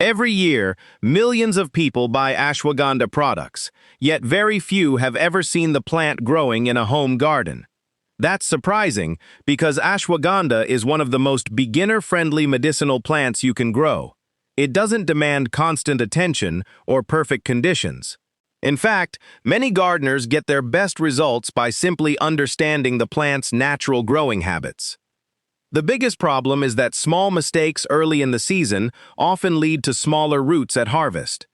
Every year, millions of people buy ashwagandha products, yet very few have ever seen the plant growing in a home garden. That's surprising because ashwagandha is one of the most beginner-friendly medicinal plants you can grow. It doesn't demand constant attention or perfect conditions. In fact, many gardeners get their best results by simply understanding the plant's natural growing habits. The biggest problem is that small mistakes early in the season often lead to smaller roots at harvest.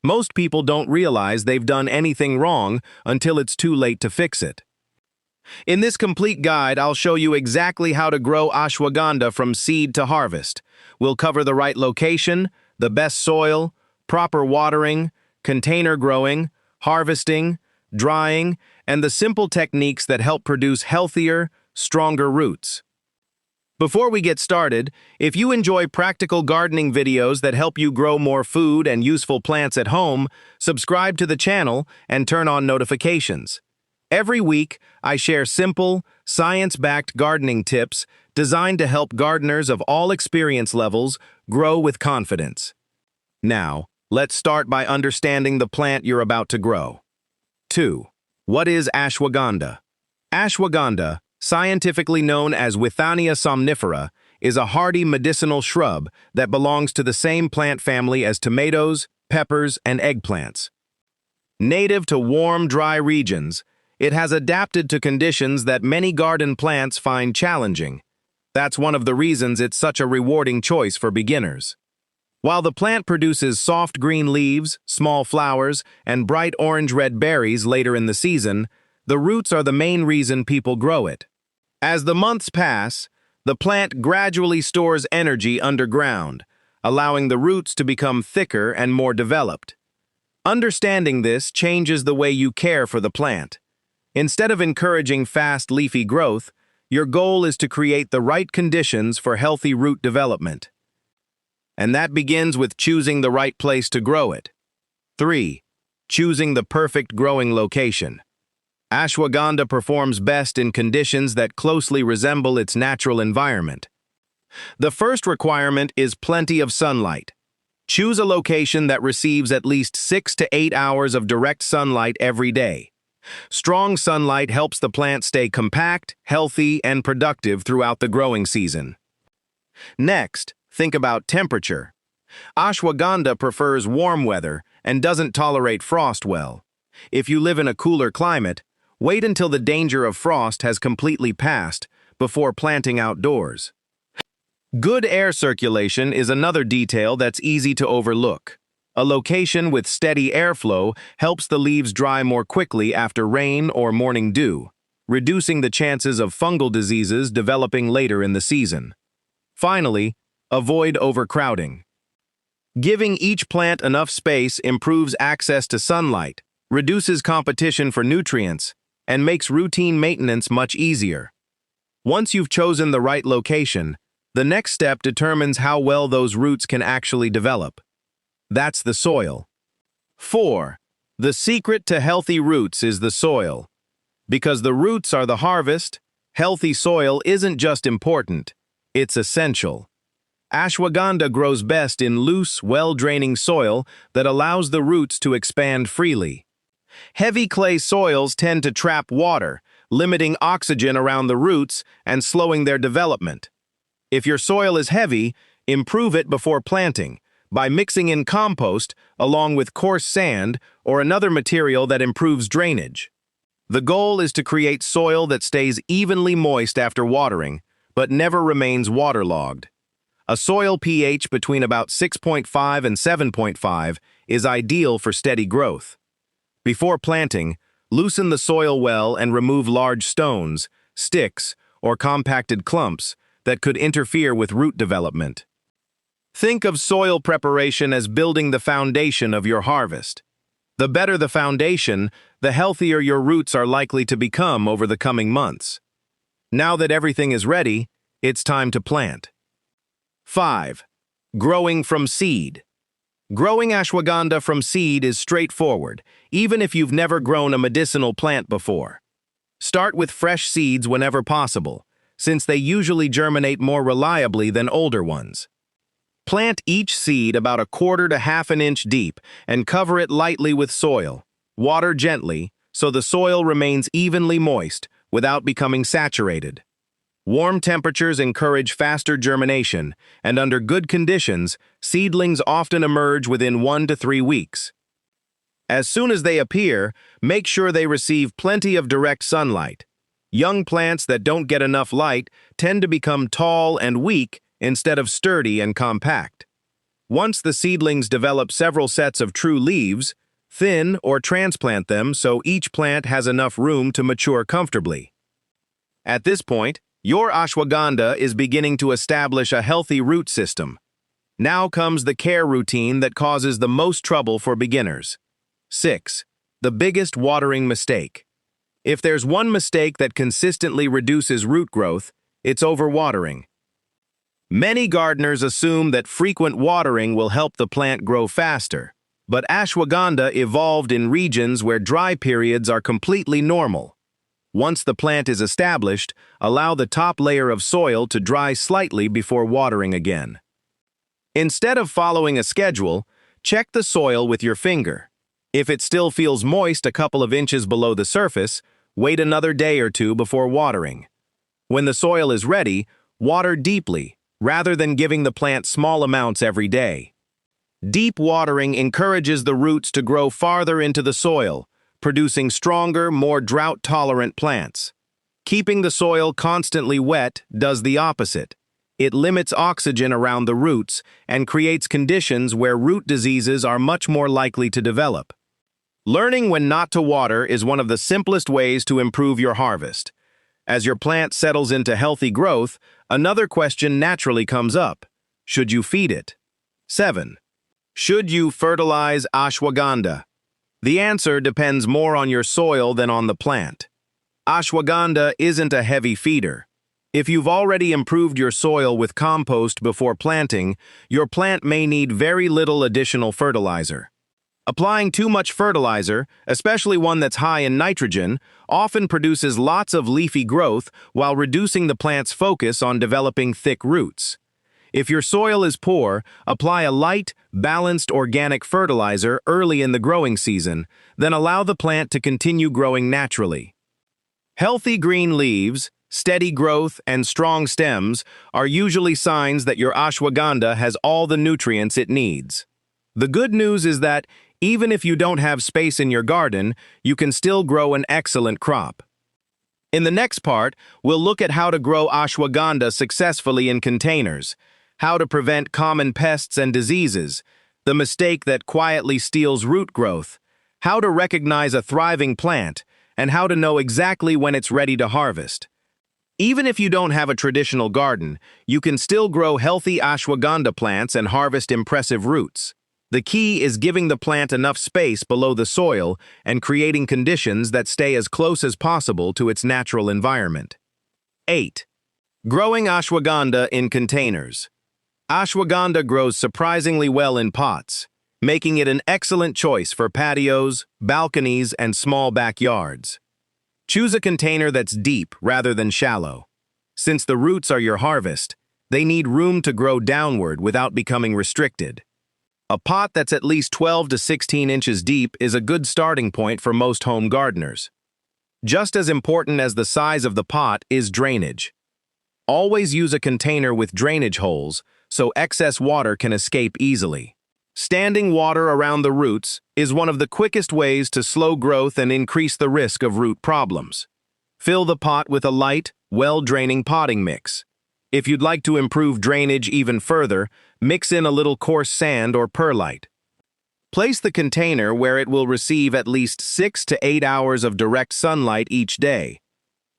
Most people don't realize they've done anything wrong until it's too late to fix it. In this complete guide, I'll show you exactly how to grow ashwagandha from seed to harvest. We'll cover the right location, the best soil, proper watering, container growing, harvesting, drying, and the simple techniques that help produce healthier, stronger roots. Before we get started, if you enjoy practical gardening videos that help you grow more food and useful plants at home, subscribe to the channel and turn on notifications. Every week, I share simple, science-backed gardening tips designed to help gardeners of all experience levels grow with confidence. Now, let's start by understanding the plant you're about to grow. 2. What is ashwagandha? Ashwagandha, scientifically known as Withania somnifera, is a hardy medicinal shrub that belongs to the same plant family as tomatoes, peppers, and eggplants. Native to warm, dry regions, it has adapted to conditions that many garden plants find challenging. That's one of the reasons it's such a rewarding choice for beginners. While the plant produces soft green leaves, small flowers, and bright orange-red berries later in the season, the roots are the main reason people grow it. As the months pass, the plant gradually stores energy underground, allowing the roots to become thicker and more developed. Understanding this changes the way you care for the plant. Instead of encouraging fast leafy growth, your goal is to create the right conditions for healthy root development. And that begins with choosing the right place to grow it. 3. Choosing the perfect growing location. Ashwagandha performs best in conditions that closely resemble its natural environment. The first requirement is plenty of sunlight. Choose a location that receives at least 6 to 8 hours of direct sunlight every day. Strong sunlight helps the plant stay compact, healthy, and productive throughout the growing season. Next, think about temperature. Ashwagandha prefers warm weather and doesn't tolerate frost well. If you live in a cooler climate, wait until the danger of frost has completely passed before planting outdoors. Good air circulation is another detail that's easy to overlook. A location with steady airflow helps the leaves dry more quickly after rain or morning dew, reducing the chances of fungal diseases developing later in the season. Finally, avoid overcrowding. Giving each plant enough space improves access to sunlight, reduces competition for nutrients, and makes routine maintenance much easier. Once you've chosen the right location, the next step determines how well those roots can actually develop. That's the soil. 4. The secret to healthy roots is the soil. Because the roots are the harvest, healthy soil isn't just important, it's essential. Ashwagandha grows best in loose, well-draining soil that allows the roots to expand freely. Heavy clay soils tend to trap water, limiting oxygen around the roots and slowing their development. If your soil is heavy, improve it before planting by mixing in compost along with coarse sand or another material that improves drainage. The goal is to create soil that stays evenly moist after watering, but never remains waterlogged. A soil pH between about 6.5 and 7.5 is ideal for steady growth. Before planting, loosen the soil well and remove large stones, sticks, or compacted clumps that could interfere with root development. Think of soil preparation as building the foundation of your harvest. The better the foundation, the healthier your roots are likely to become over the coming months. Now that everything is ready, it's time to plant. 5. Growing from seed. Growing ashwagandha from seed is straightforward, even if you've never grown a medicinal plant before. Start with fresh seeds whenever possible, since they usually germinate more reliably than older ones. Plant each seed about a quarter to half an inch deep and cover it lightly with soil. Water gently so the soil remains evenly moist without becoming saturated. Warm temperatures encourage faster germination, and under good conditions, seedlings often emerge within 1 to 3 weeks. As soon as they appear, make sure they receive plenty of direct sunlight. Young plants that don't get enough light tend to become tall and weak instead of sturdy and compact. Once the seedlings develop several sets of true leaves, thin or transplant them so each plant has enough room to mature comfortably. At this point, your ashwagandha is beginning to establish a healthy root system. Now comes the care routine that causes the most trouble for beginners. 6. The biggest watering mistake. If there's one mistake that consistently reduces root growth, it's overwatering. Many gardeners assume that frequent watering will help the plant grow faster, but ashwagandha evolved in regions where dry periods are completely normal. Once the plant is established, allow the top layer of soil to dry slightly before watering again. Instead of following a schedule, check the soil with your finger. If it still feels moist a couple of inches below the surface, wait another day or two before watering. When the soil is ready, water deeply, rather than giving the plant small amounts every day. Deep watering encourages the roots to grow farther into the soil, producing stronger, more drought-tolerant plants. Keeping the soil constantly wet does the opposite. It limits oxygen around the roots and creates conditions where root diseases are much more likely to develop. Learning when not to water is one of the simplest ways to improve your harvest. As your plant settles into healthy growth, another question naturally comes up. Should you feed it? 7. Should you fertilize ashwagandha? The answer depends more on your soil than on the plant. Ashwagandha isn't a heavy feeder. If you've already improved your soil with compost before planting, your plant may need very little additional fertilizer. Applying too much fertilizer, especially one that's high in nitrogen, often produces lots of leafy growth while reducing the plant's focus on developing thick roots. If your soil is poor, apply a light, balanced organic fertilizer early in the growing season, then allow the plant to continue growing naturally. Healthy green leaves, steady growth, and strong stems are usually signs that your ashwagandha has all the nutrients it needs. The good news is that even if you don't have space in your garden, you can still grow an excellent crop. In the next part, we'll look at how to grow ashwagandha successfully in containers, how to prevent common pests and diseases, the mistake that quietly steals root growth, how to recognize a thriving plant, and how to know exactly when it's ready to harvest. Even if you don't have a traditional garden, you can still grow healthy ashwagandha plants and harvest impressive roots. The key is giving the plant enough space below the soil and creating conditions that stay as close as possible to its natural environment. 8. Growing ashwagandha in containers. Ashwagandha grows surprisingly well in pots, making it an excellent choice for patios, balconies, and small backyards. Choose a container that's deep rather than shallow. Since the roots are your harvest, they need room to grow downward without becoming restricted. A pot that's at least 12 to 16 inches deep is a good starting point for most home gardeners. Just as important as the size of the pot is drainage. Always use a container with drainage holes so excess water can escape easily. Standing water around the roots is one of the quickest ways to slow growth and increase the risk of root problems. Fill the pot with a light, well-draining potting mix. If you'd like to improve drainage even further, mix in a little coarse sand or perlite. Place the container where it will receive at least 6 to 8 hours of direct sunlight each day.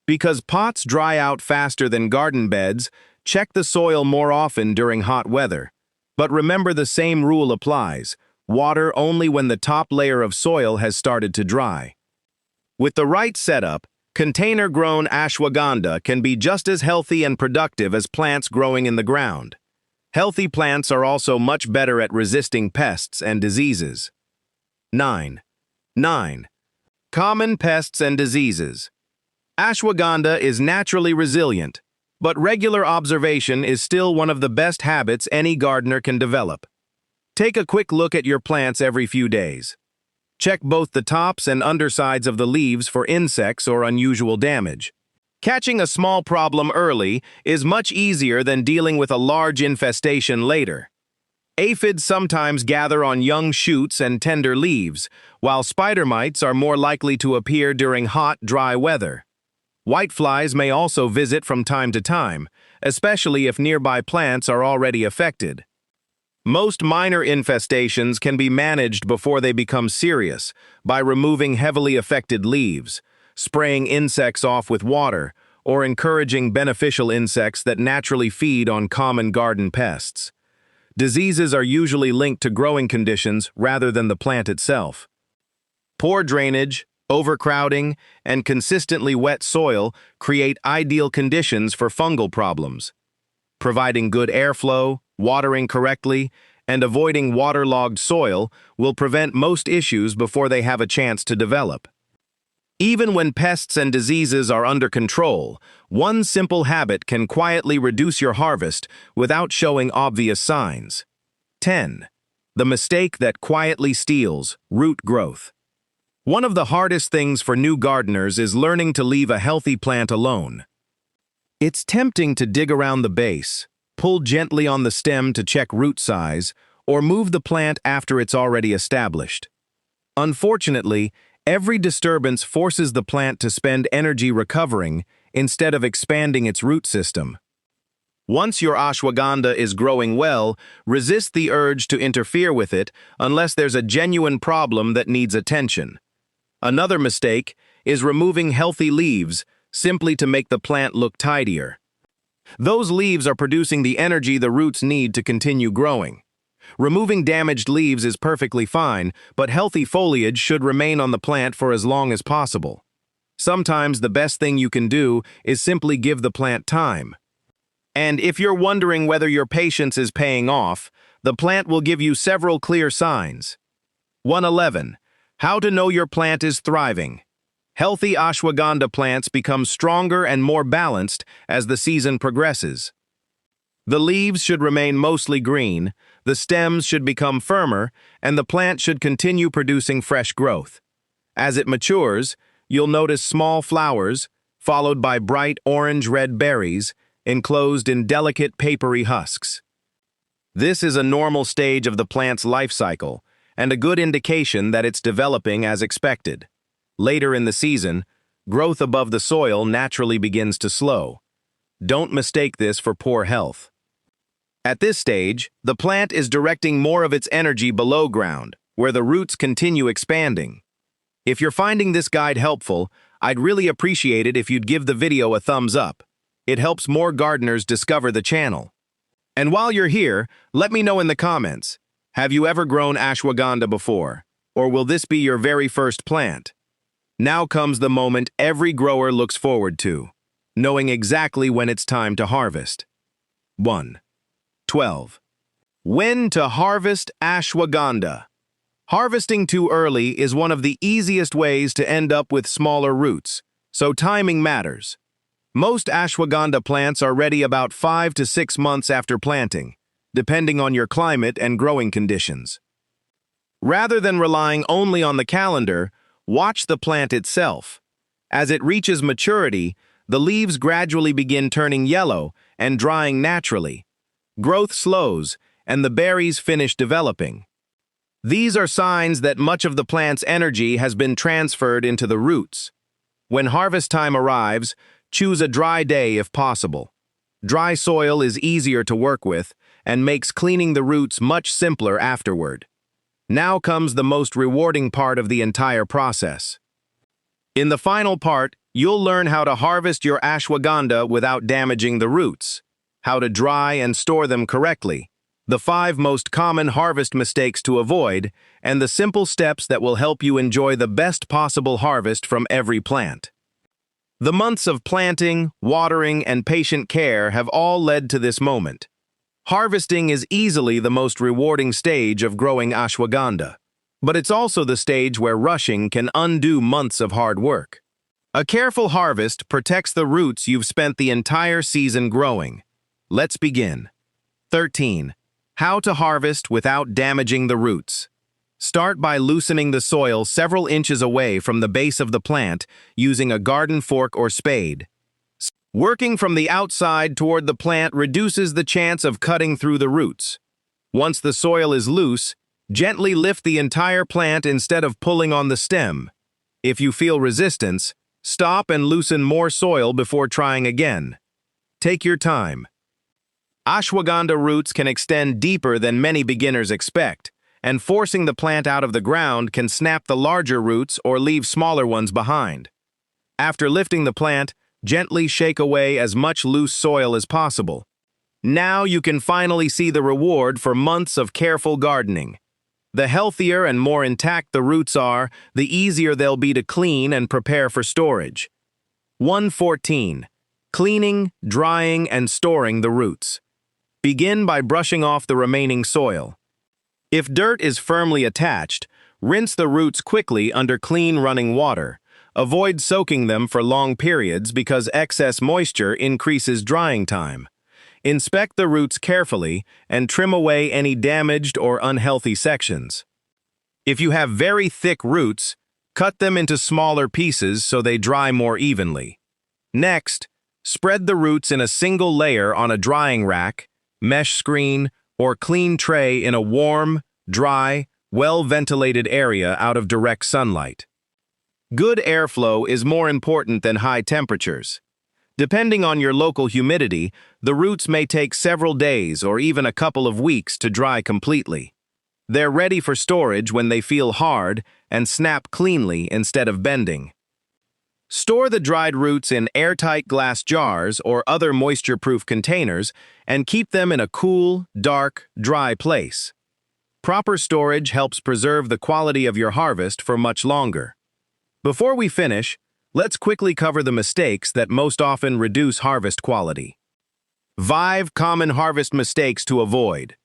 Because pots dry out faster than garden beds, check the soil more often during hot weather. But remember, the same rule applies. Water only when the top layer of soil has started to dry. With the right setup, container-grown ashwagandha can be just as healthy and productive as plants growing in the ground. Healthy plants are also much better at resisting pests and diseases. 9. Common pests and diseases. Ashwagandha is naturally resilient, but regular observation is still one of the best habits any gardener can develop. Take a quick look at your plants every few days. Check both the tops and undersides of the leaves for insects or unusual damage. Catching a small problem early is much easier than dealing with a large infestation later. Aphids sometimes gather on young shoots and tender leaves, while spider mites are more likely to appear during hot, dry weather. Whiteflies may also visit from time to time, especially if nearby plants are already affected. Most minor infestations can be managed before they become serious by removing heavily affected leaves, spraying insects off with water, or encouraging beneficial insects that naturally feed on common garden pests. Diseases are usually linked to growing conditions rather than the plant itself. Poor drainage, overcrowding, and consistently wet soil create ideal conditions for fungal problems. Providing good airflow, watering correctly, and avoiding waterlogged soil will prevent most issues before they have a chance to develop. Even when pests and diseases are under control, one simple habit can quietly reduce your harvest without showing obvious signs. 10. The mistake that quietly steals root growth. One of the hardest things for new gardeners is learning to leave a healthy plant alone. It's tempting to dig around the base, pull gently on the stem to check root size, or move the plant after it's already established. Unfortunately, every disturbance forces the plant to spend energy recovering instead of expanding its root system. Once your ashwagandha is growing well, resist the urge to interfere with it unless there's a genuine problem that needs attention. Another mistake is removing healthy leaves simply to make the plant look tidier. Those leaves are producing the energy the roots need to continue growing. Removing damaged leaves is perfectly fine, but healthy foliage should remain on the plant for as long as possible. Sometimes the best thing you can do is simply give the plant time. And if you're wondering whether your patience is paying off, the plant will give you several clear signs. 111. How to know your plant is thriving. Healthy ashwagandha plants become stronger and more balanced as the season progresses. The leaves should remain mostly green, the stems should become firmer, and the plant should continue producing fresh growth. As it matures, you'll notice small flowers, followed by bright orange-red berries, enclosed in delicate papery husks. This is a normal stage of the plant's life cycle, and a good indication that it's developing as expected. Later in the season, growth above the soil naturally begins to slow. Don't mistake this for poor health. At this stage, the plant is directing more of its energy below ground, where the roots continue expanding. If you're finding this guide helpful, I'd really appreciate it if you'd give the video a thumbs up. It helps more gardeners discover the channel. And while you're here, let me know in the comments, have you ever grown ashwagandha before? Or will this be your very first plant? Now comes the moment every grower looks forward to, knowing exactly when it's time to harvest. 1. 12. When to harvest ashwagandha. Harvesting too early is one of the easiest ways to end up with smaller roots, so timing matters. Most ashwagandha plants are ready about 5 to 6 months after planting, depending on your climate and growing conditions. Rather than relying only on the calendar, watch the plant itself. As it reaches maturity, the leaves gradually begin turning yellow and drying naturally. Growth slows, and the berries finish developing. These are signs that much of the plant's energy has been transferred into the roots. When harvest time arrives, choose a dry day if possible. Dry soil is easier to work with and makes cleaning the roots much simpler afterward. Now comes the most rewarding part of the entire process. In the final part, you'll learn how to harvest your ashwagandha without damaging the roots, how to dry and store them correctly, the 5 most common harvest mistakes to avoid, and the simple steps that will help you enjoy the best possible harvest from every plant. The months of planting, watering, and patient care have all led to this moment. Harvesting is easily the most rewarding stage of growing ashwagandha, but it's also the stage where rushing can undo months of hard work. A careful harvest protects the roots you've spent the entire season growing. Let's begin. 13. How to harvest without damaging the roots. Start by loosening the soil several inches away from the base of the plant using a garden fork or spade. Working from the outside toward the plant reduces the chance of cutting through the roots. Once the soil is loose, gently lift the entire plant instead of pulling on the stem. If you feel resistance, stop and loosen more soil before trying again. Take your time. Ashwagandha roots can extend deeper than many beginners expect, and forcing the plant out of the ground can snap the larger roots or leave smaller ones behind. After lifting the plant, gently shake away as much loose soil as possible. Now you can finally see the reward for months of careful gardening. The healthier and more intact the roots are, the easier they'll be to clean and prepare for storage. 114. Cleaning, drying, and storing the roots. Begin by brushing off the remaining soil. If dirt is firmly attached, rinse the roots quickly under clean running water. Avoid soaking them for long periods because excess moisture increases drying time. Inspect the roots carefully and trim away any damaged or unhealthy sections. If you have very thick roots, cut them into smaller pieces so they dry more evenly. Next, spread the roots in a single layer on a drying rack, mesh screen, or clean tray in a warm, dry, well-ventilated area out of direct sunlight. Good airflow is more important than high temperatures. Depending on your local humidity, the roots may take several days or even a couple of weeks to dry completely. They're ready for storage when they feel hard and snap cleanly instead of bending. Store the dried roots in airtight glass jars or other moisture-proof containers and keep them in a cool, dark, dry place. Proper storage helps preserve the quality of your harvest for much longer. Before we finish, let's quickly cover the mistakes that most often reduce harvest quality. 5 common harvest mistakes to avoid.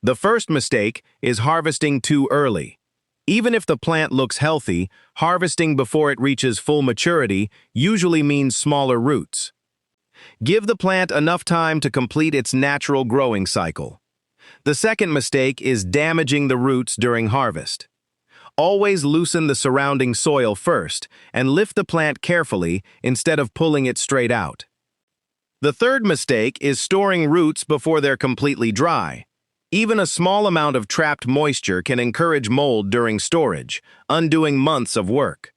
The first mistake is harvesting too early. Even if the plant looks healthy, harvesting before it reaches full maturity usually means smaller roots. Give the plant enough time to complete its natural growing cycle. The second mistake is damaging the roots during harvest. Always loosen the surrounding soil first and lift the plant carefully instead of pulling it straight out. The third mistake is storing roots before they're completely dry. Even a small amount of trapped moisture can encourage mold during storage, undoing months of work.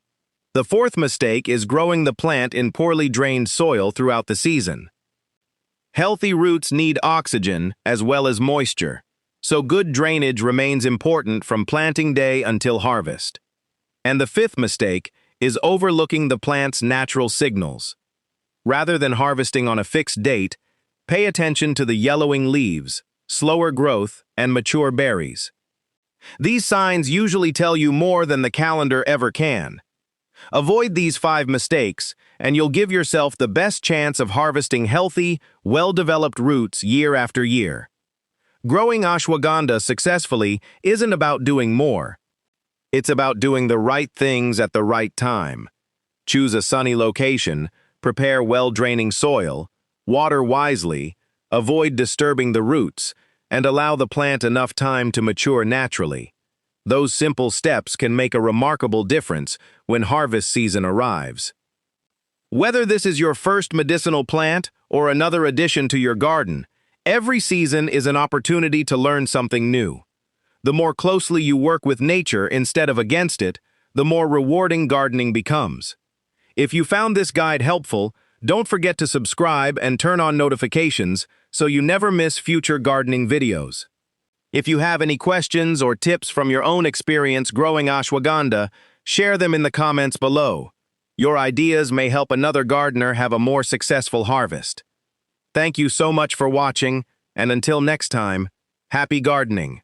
The fourth mistake is growing the plant in poorly drained soil throughout the season. Healthy roots need oxygen as well as moisture, so good drainage remains important from planting day until harvest. And the fifth mistake is overlooking the plant's natural signals. Rather than harvesting on a fixed date, pay attention to the yellowing leaves, slower growth, and mature berries. These signs usually tell you more than the calendar ever can. Avoid these 5 mistakes, and you'll give yourself the best chance of harvesting healthy, well-developed roots year after year. Growing ashwagandha successfully isn't about doing more. It's about doing the right things at the right time. Choose a sunny location, prepare well-draining soil, water wisely, avoid disturbing the roots, and allow the plant enough time to mature naturally. Those simple steps can make a remarkable difference when harvest season arrives. Whether this is your first medicinal plant or another addition to your garden, every season is an opportunity to learn something new. The more closely you work with nature instead of against it, the more rewarding gardening becomes. If you found this guide helpful, don't forget to subscribe and turn on notifications so you never miss future gardening videos. If you have any questions or tips from your own experience growing ashwagandha, share them in the comments below. Your ideas may help another gardener have a more successful harvest. Thank you so much for watching, and until next time, happy gardening.